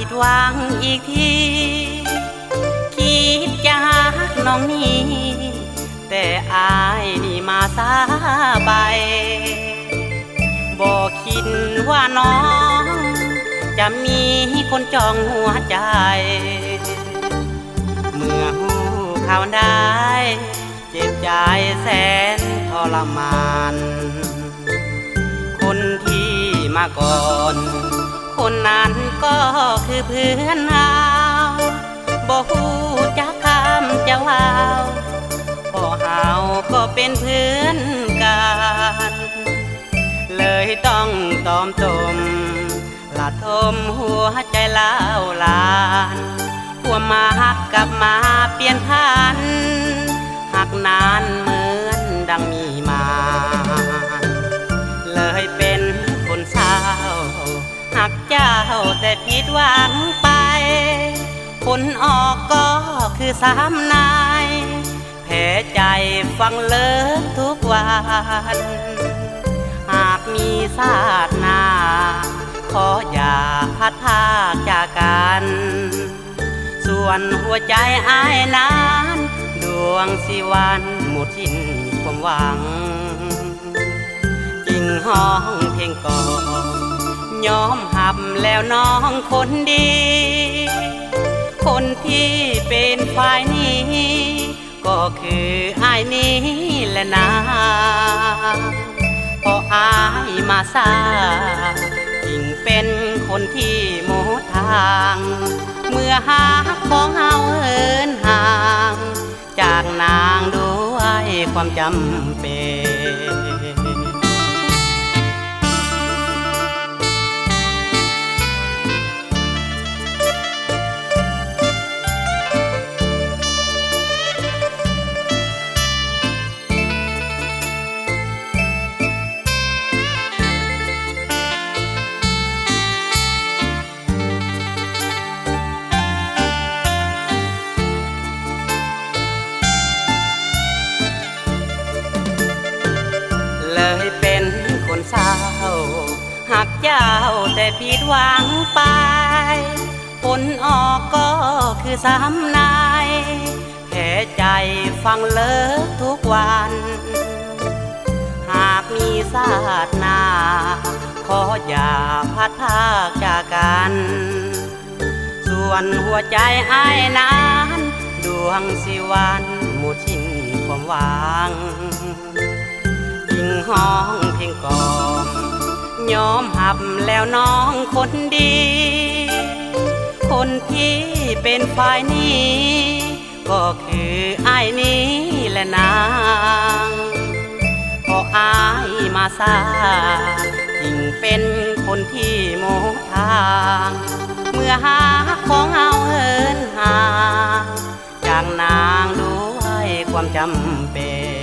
ผิดหวังอีกทีคิดจะหักน้องนี่แต่อายนี่มาซาไปบอกคิดว่าน้องจะมีคนจองหัวใจเมื่อหูข่าวได้เจ็บใจแสนทรมานคนที่มาก่อนคนนั้นก็คือเพื่อนเราบอกหูจักคำจะว่าวพอเฮาก็เป็นเพื่อนกันเลยต้องตอมตมละทมหัวใจเล่าลานหัวมาหักกลับมาเปลี่ยนพันหักนานเหมือนดังมีมาเลยเป็นคนเศร้าหักเจ้าแต่ผิดหวังไปผลออกก็คือสามนายแผลใจฟังเลิกทุกวันหากมีชาติหน้าขออย่าพัดพากจากกันส่วนหัวใจอ้ายนั้นดวงสิวันหมดสิ้นความหวังจริงห้องเพลงก่อนยอมหับแล้วน้องคนดีคนที่เป็นฝ่ายนี้ก็คืออ้ายนี้แหละนะพออ้ายมาซายิ่งเป็นคนที่หมดทางเมื่อหาของเฮาเหินห่างจากนางด้วยความจำเป็นเลยเป็นคนเศร้าหักเจ้าแต่ผิดหวังไปผลออกก็คือซ้ำนายแผลใจฟังเลิกทุกวันหากมีชาติหน้าขออย่าพัดพากจากกันส่วนหัวใจอ้ายนั้นดวงสิวันหมดสิ้นความหวังยิ่งห้องเพลงก่อนยอมหับแล้วน้องคนดีคนที่เป็นฝ่ายนี้ก็คืออ้ายนี้แหละนางพออ้ายมาซายิ่งเป็นคนที่หมดทางเมื่อหาของเฮาเหินห่างจากนางด้วยความจำเป็น